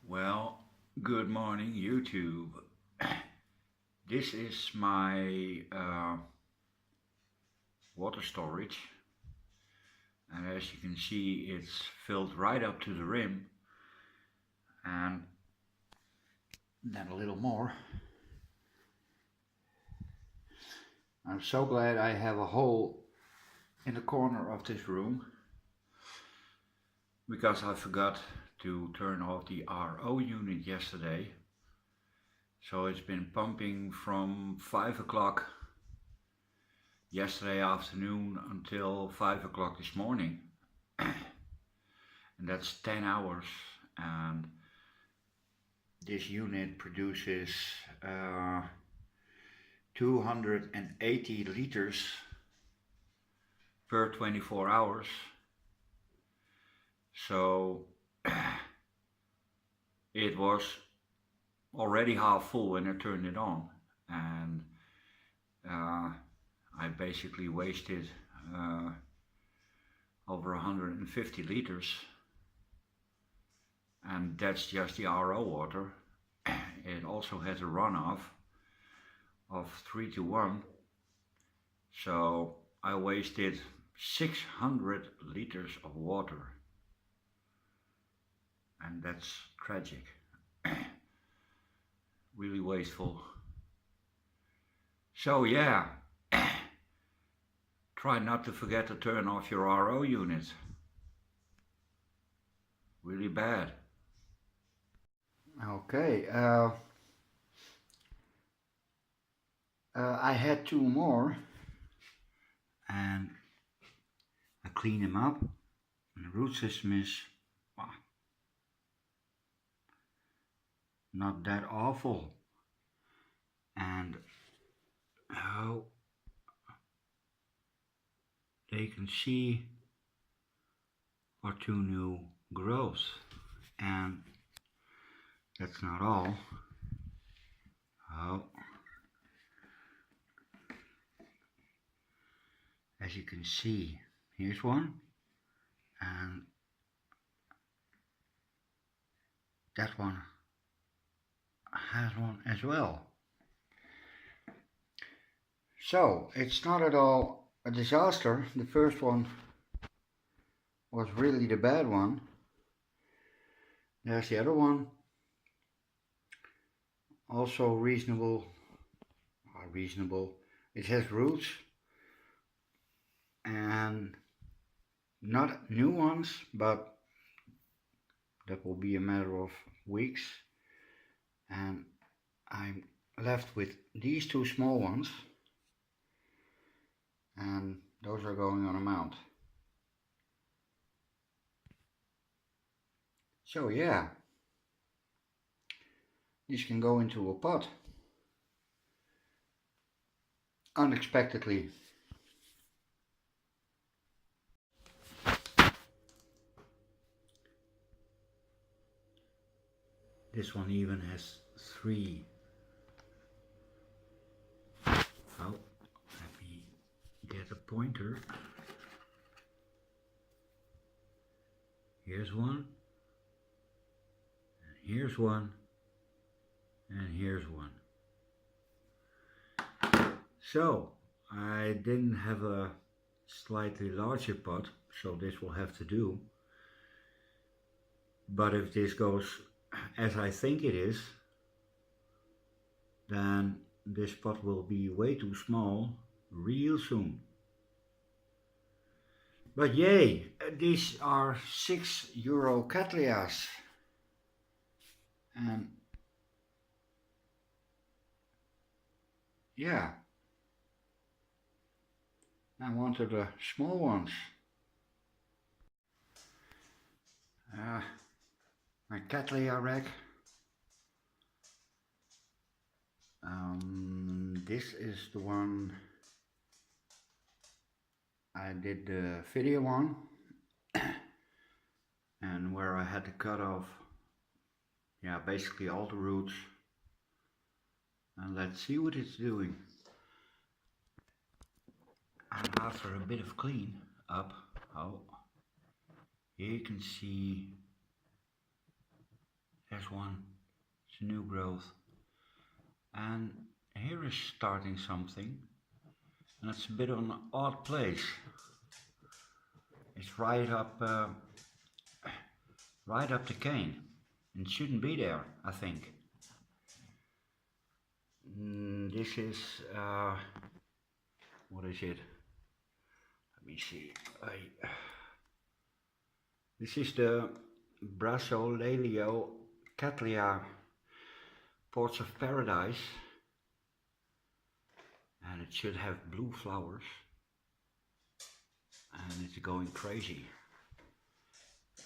Well, good morning, YouTube. This is my water storage, and as you can see, it's filled right up to the rim, and then a little more. I'm so glad I have a hole in the corner of this room, because I forgot to turn off the RO unit yesterday. So it's been pumping from 5 o'clock yesterday afternoon until 5 o'clock this morning. And that's 10 hours. And this unit produces 280 liters per 24 hours. So it was already half full when I turned it on, and I basically wasted over 150 liters, and that's just the RO water. It also has a runoff of 3 to 1, so I wasted 600 liters of water, and that's tragic. Really wasteful. So yeah, try not to forget to turn off your RO unit. Really bad. Okay, I had two more, and I clean them up, and the root system is not that awful. And how they can see are two new growths, and that's not all. Oh, as you can see, here's one, and that one has one as well. So it's not at all a disaster. The first one was really the bad one. There's the other one, also reasonable. It has roots, and not new ones, but that will be a matter of weeks. And I'm left with these two small ones, and those are going on a mount. So yeah, these can go into a pot unexpectedly. This one even has 3. Oh, let me get a pointer. Here's one, and here's one, and here's one. So I didn't have a slightly larger pot, so this will have to do. But if this goes as I think it is, then this pot will be way too small real soon. But yay, these are €6 Cattleyas, and yeah, I wanted the small ones. My Cattleya rack. This is the one I did the video on, and where I had to cut off, yeah, basically all the roots. And let's see what it's doing. And after a bit of clean up, oh, here you can see There's one, it's a new growth. And here is starting something, and it's a bit of an odd place. It's right up the cane. It shouldn't be there, I think. This is, what is it? Let me see. This is the Brasileia Cattleya Ports of Paradise, and it should have blue flowers, and it's going crazy.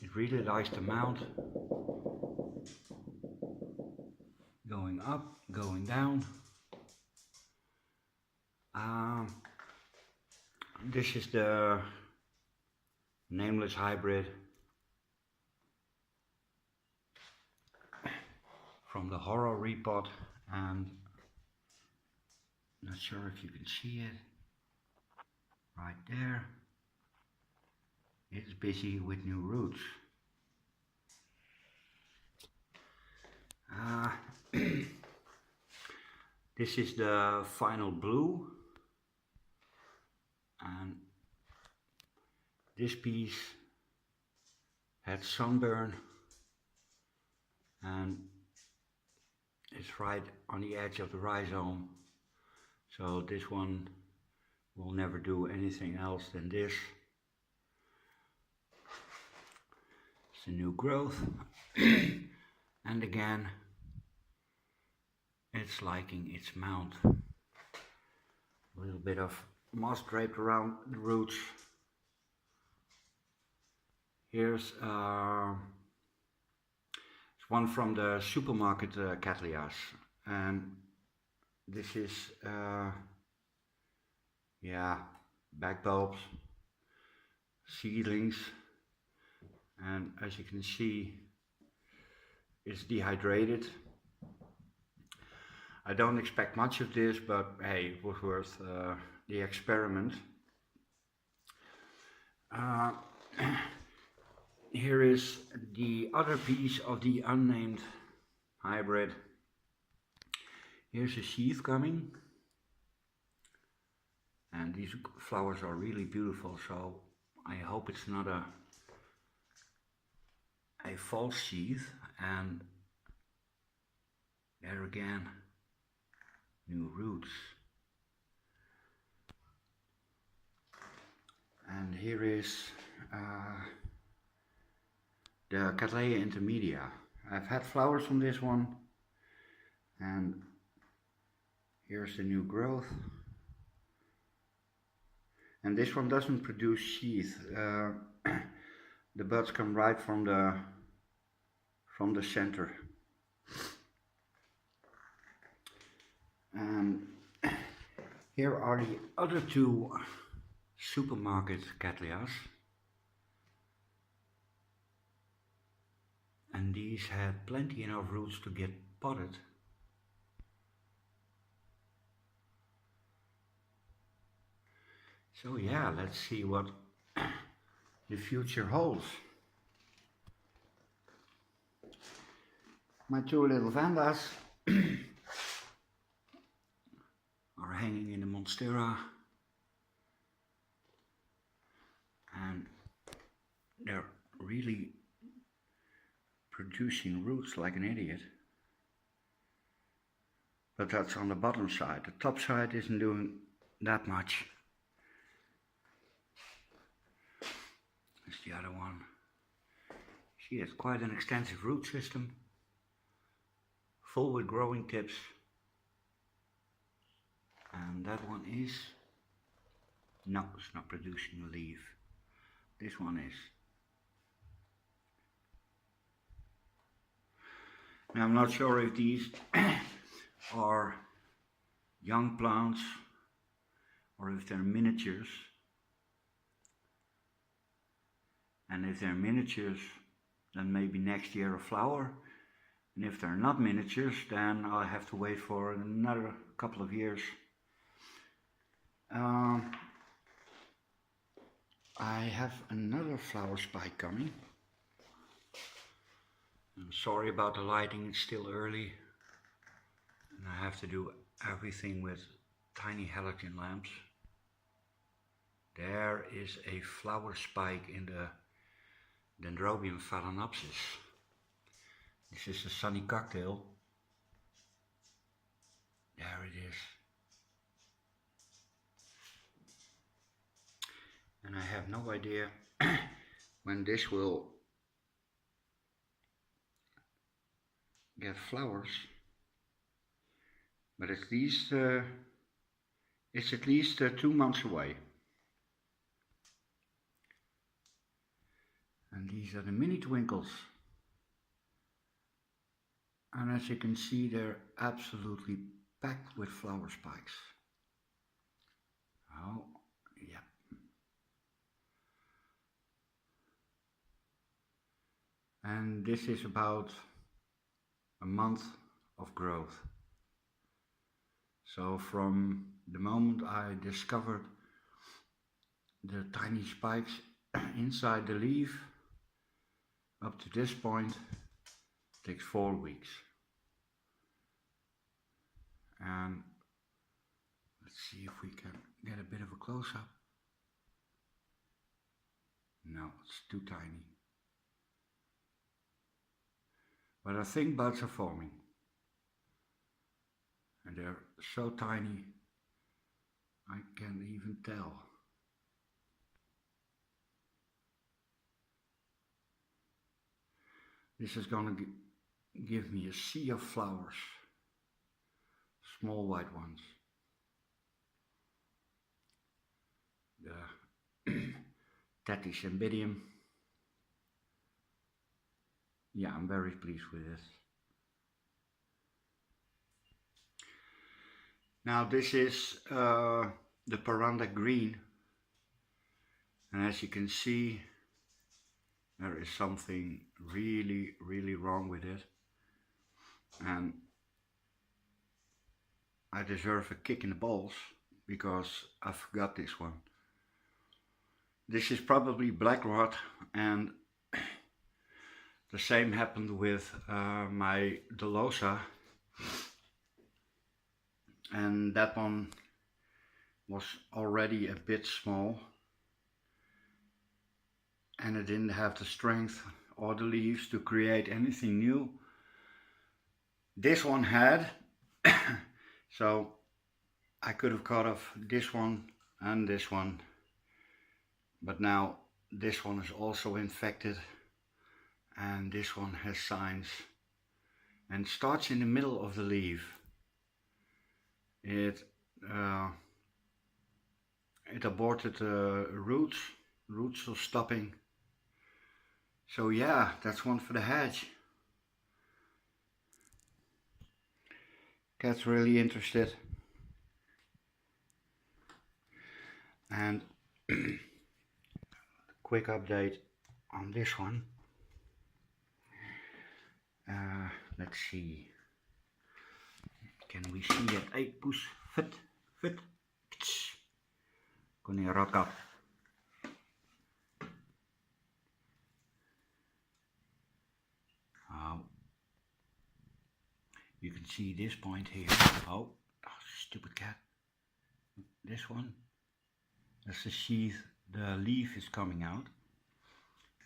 It really likes to mount, going up, going down. This is the nameless hybrid from the Horror Repot, and not sure if you can see it right there. It's busy with new roots. This is the final blue, and this piece had sunburn and it's right on the edge of the rhizome, so this one will never do anything else than this. It's a new growth. And again, it's liking its mount. A little bit of moss draped around the roots. Here's one from the supermarket Cattleyas, and this is back bulbs, seedlings, and as you can see, it's dehydrated. I don't expect much of this, but hey, it was worth the experiment. Here is the other piece of the unnamed hybrid. Here's a sheath coming, and these flowers are really beautiful, so I hope it's not a false sheath. And there again, new roots. And here is the Cattleya intermedia. I've had flowers from this one, and here's the new growth. And this one doesn't produce sheath. The buds come right from the center. And here are the other two supermarket Cattleyas. And these had plenty enough roots to get potted. So yeah, let's see what the future holds. My two little vandas are hanging in the monstera, and they're really producing roots like an idiot. But that's on the bottom side. The top side isn't doing that much. There's the other one. She has quite an extensive root system, full with growing tips. And that one is, no, it's not producing a leaf. This one is. Now I'm not sure if these are young plants or if they're miniatures. And if they're miniatures, then maybe next year a flower. And if they're not miniatures, then I'll have to wait for another couple of years. I have another flower spike coming. I'm sorry about the lighting, it's still early and I have to do everything with tiny halogen lamps. There is a flower spike in the Dendrobium phalaenopsis. This is a sunny cocktail. There it is. And I have no idea when this will get flowers, but at least it's at least 2 months away. And these are the mini twinkles. And as you can see, they're absolutely packed with flower spikes. Oh, yeah. And this is about a month of growth. So from the moment I discovered the tiny spikes inside the leaf up to this point takes 4 weeks. And let's see if we can get a bit of a close-up. No, it's too tiny. But I think buds are forming. And they're so tiny, I can't even tell. This is going to give me a sea of flowers. Small white ones. The Tatis. Yeah, I'm very pleased with this. Now this is the Paranda green, and as you can see, there is something really wrong with it, and I deserve a kick in the balls because I forgot this one. This is probably black rot, and the same happened with my Delosa, and that one was already a bit small and it didn't have the strength or the leaves to create anything new. This one had, so I could have cut off this one and this one, but now this one is also infected and this one has signs and starts in the middle of the leaf. It aborted roots are stopping. So yeah, that's one for the hedge. Cat's really interested. And quick update on this one. Let's see. Can we see that? Hey, poes, fit. Kon je rock up. Oh. You can see this point here. Oh, stupid cat. This one. That's the sheath. The leaf is coming out.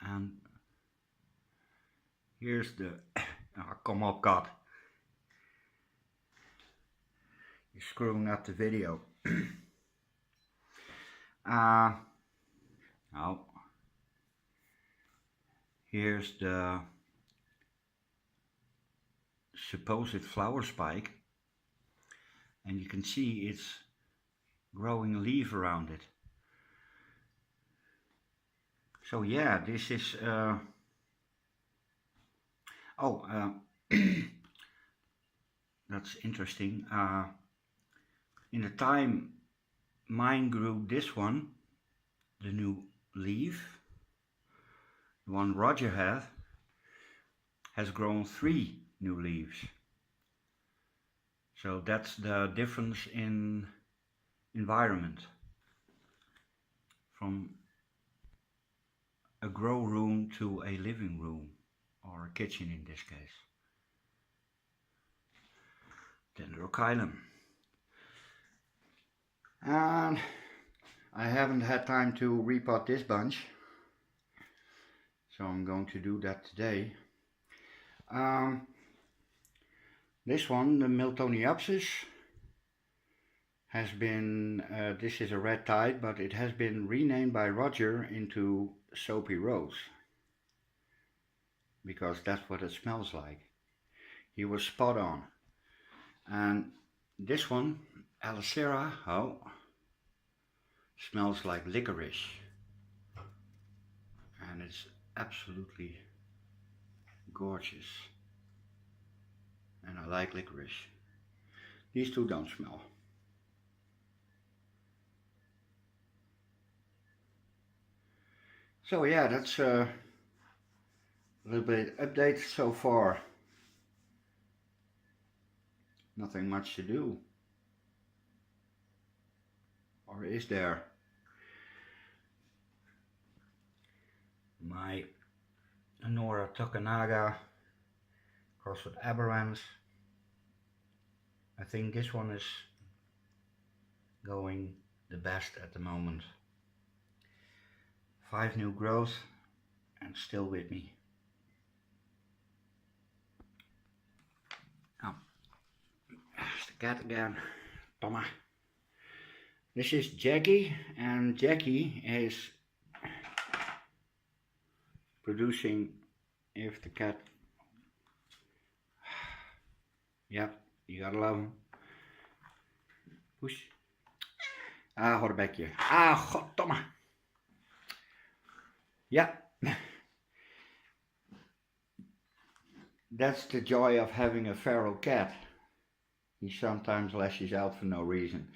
And here's the... Oh, come up, cat. You're screwing up the video. Now, here's the supposed flower spike, and you can see it's growing a leaf around it. So yeah, this is that's interesting. In the time mine grew this one, the new leaf, the one Roger had, has grown 3 new leaves. So that's the difference in environment. From a grow room to a living room or a kitchen in this case. Dendrochilum. And I haven't had time to repot this bunch, so I'm going to do that today. This one, the Miltoniopsis, has been, this is a red tide, but it has been renamed by Roger into Soapy Rose, because that's what it smells like. He was spot on. And this one, Alicera, oh, smells like licorice, and it's absolutely gorgeous, and I like licorice. These two don't smell. So yeah, that's a little bit update so far. Nothing much to do. Or is there? My Nora Tokanaga crossed with Aberrans. I think this one is going the best at the moment. 5 new growth and still with me. Oh, there's the cat again. Tomma. This is Jackie, and Jackie is producing, if the cat, yeah, you gotta love him. Push. Ah, hoor bekje. Ah, goddomme. Yeah. That's the joy of having a feral cat. He sometimes lashes out for no reason.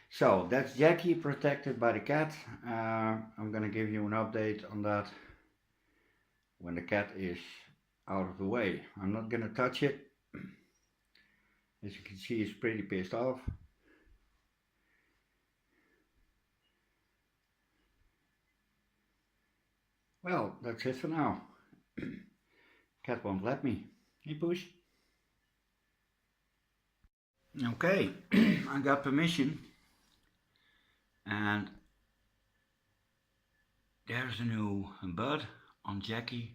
So that's Jackie protected by the cat. I'm gonna give you an update on that when the cat is out of the way. I'm not gonna touch it. As you can see, he's pretty pissed off. Well, that's it for now. Cat won't let me. Hey, push. Okay, I got permission. And there's a new bud on Jackie.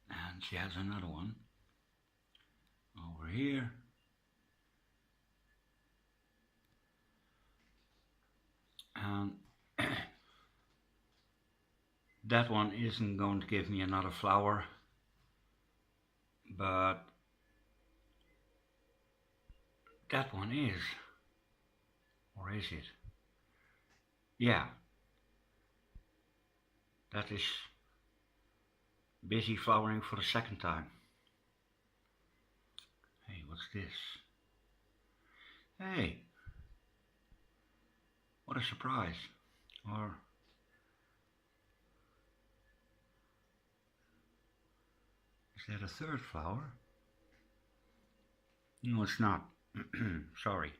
And she has another one over here. And that one isn't going to give me another flower, but that one is. Or is it? Yeah. That is busy flowering for the second time. Hey, what's this? Hey, what a surprise. Or is that a third flower? No, it's not. Sorry.